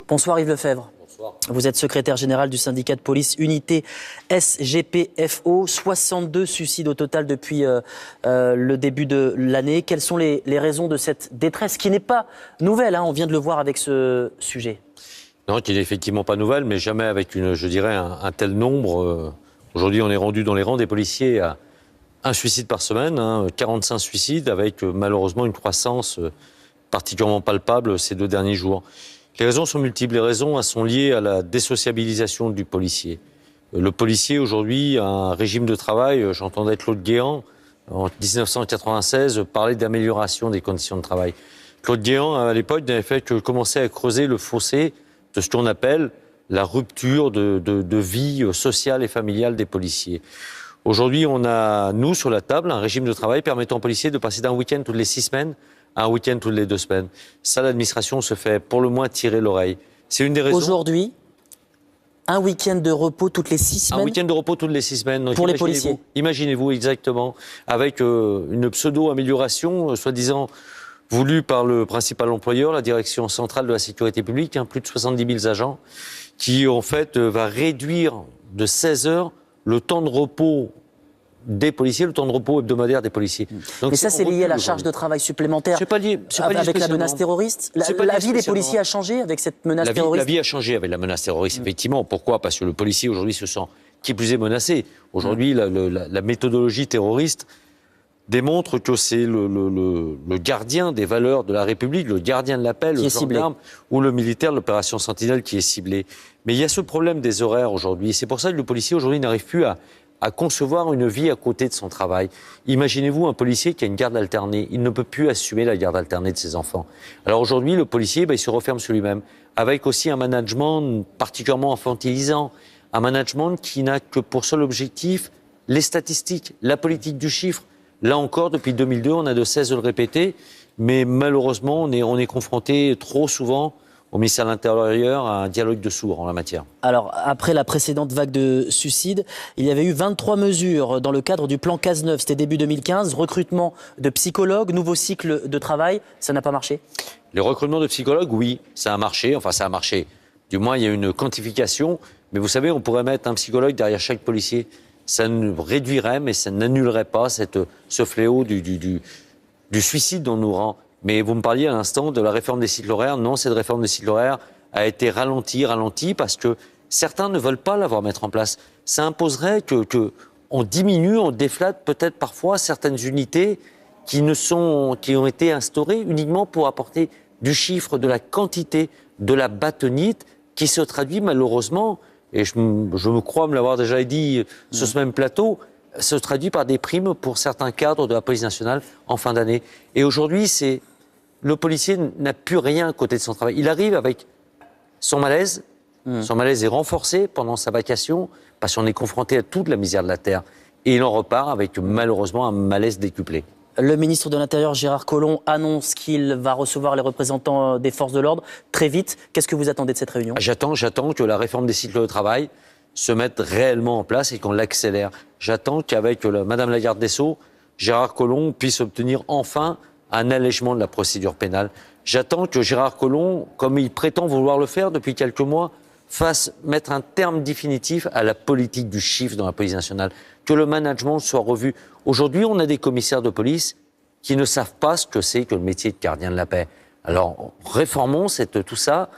Bonsoir Yves Lefebvre. Bonsoir. Vous êtes secrétaire général du syndicat de police Unité SGPFO. 62 suicides au total depuis le début de l'année. Quelles sont les raisons de cette détresse qui n'est pas nouvelle, hein, on vient de le voir avec ce sujet. Non, qui n'est effectivement pas nouvelle, mais jamais avec un tel nombre. Aujourd'hui, on est rendu dans les rangs des policiers à un suicide par semaine, 45 suicides, avec malheureusement une croissance particulièrement palpable ces 2 derniers jours. Les raisons sont multiples. Les raisons sont liées à la désociabilisation du policier. Le policier, aujourd'hui, a un régime de travail. J'entendais Claude Guéant, en 1996, parler d'amélioration des conditions de travail. Claude Guéant, à l'époque, n'avait fait que commencer à creuser le fossé de ce qu'on appelle la rupture de vie sociale et familiale des policiers. Aujourd'hui, on a, nous, sur la table, un régime de travail permettant aux policiers de passer d'un week-end toutes les 6 semaines à un week-end toutes les 2 semaines. Ça, l'administration se fait pour le moins tirer l'oreille. C'est une des raisons. Aujourd'hui, un week-end de repos toutes les 6 semaines. Un week-end de repos toutes les 6 semaines. Donc, pour les policiers. Imaginez-vous, exactement, avec une pseudo-amélioration, soi-disant voulue par le principal employeur, la direction centrale de la sécurité publique, plus de 70 000 agents, qui en fait va réduire de 16 heures le temps de repos des policiers, le temps de repos hebdomadaire des policiers. Donc, mais ça, c'est lié à la charge de travail supplémentaire avec la menace terroriste. La vie des policiers a changé avec cette menace terroriste. La vie a changé avec la menace terroriste, effectivement. Pourquoi ? Parce que le policier, aujourd'hui, se sent qui plus est menacé. Aujourd'hui, la méthodologie terroriste démontre que c'est le gardien des valeurs de la République, le gardien de la paix, le gendarme ou le militaire de l'opération Sentinelle qui est ciblé. Mais il y a ce problème des horaires aujourd'hui. C'est pour ça que le policier, aujourd'hui, n'arrive plus à concevoir une vie à côté de son travail. Imaginez-vous un policier qui a une garde alternée. Il ne peut plus assumer la garde alternée de ses enfants. Alors aujourd'hui, le policier, il se referme sur lui-même, avec aussi un management particulièrement infantilisant, un management qui n'a que pour seul objectif les statistiques, la politique du chiffre. Là encore, depuis 2002, on a de cesse de le répéter, mais malheureusement, on est confronté trop souvent au ministère de l'Intérieur à un dialogue de sourds en la matière. Alors, après la précédente vague de suicides, il y avait eu 23 mesures dans le cadre du plan Cazeneuve. C'était début 2015, recrutement de psychologues, nouveau cycle de travail. Ça n'a pas marché ? Les recrutements de psychologues, oui, ça a marché. Enfin, ça a marché. Du moins, il y a une quantification. Mais vous savez, on pourrait mettre un psychologue derrière chaque policier. Ça nous réduirait, mais ça n'annulerait pas ce fléau du suicide dont nous rend. Mais vous me parliez à l'instant de la réforme des cycles horaires. Non, cette réforme des cycles horaires a été ralentie parce que certains ne veulent pas l'avoir mettre en place. Ça imposerait qu'on diminue, on déflate peut-être parfois certaines unités qui ont été instaurées uniquement pour apporter du chiffre, de la quantité, de la bâtonnite qui se traduit malheureusement, et je me crois me l'avoir déjà dit sur ce même plateau, se traduit par des primes pour certains cadres de la police nationale en fin d'année. Et aujourd'hui, le policier n'a plus rien à côté de son travail. Il arrive avec son malaise. Son malaise est renforcé pendant sa vacation parce qu'on est confronté à toute la misère de la terre. Et il en repart avec malheureusement un malaise décuplé. Le ministre de l'Intérieur, Gérard Collomb, annonce qu'il va recevoir les représentants des forces de l'ordre très vite. Qu'est-ce que vous attendez de cette réunion ? J'attends que la réforme des cycles de travail se mette réellement en place et qu'on l'accélère. J'attends qu'avec Madame la garde des Sceaux, Gérard Collomb puisse obtenir enfin un allègement de la procédure pénale. J'attends que Gérard Collomb, comme il prétend vouloir le faire depuis quelques mois, fasse mettre un terme définitif à la politique du chiffre dans la police nationale, que le management soit revu. Aujourd'hui, on a des commissaires de police qui ne savent pas ce que c'est que le métier de gardien de la paix. Alors, réformons tout ça,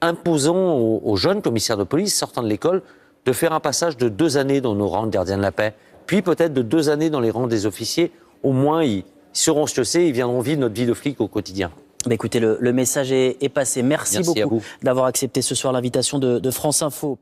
imposons aux jeunes commissaires de police sortant de l'école de faire un passage de 2 années dans nos rangs de gardiens de la paix, puis peut-être de 2 années dans les rangs des officiers. Au moins, ils seront chaussés, ils viendront vivre notre vie de flic au quotidien. Bah écoutez, le message est passé. Merci beaucoup d'avoir accepté ce soir l'invitation de France Info.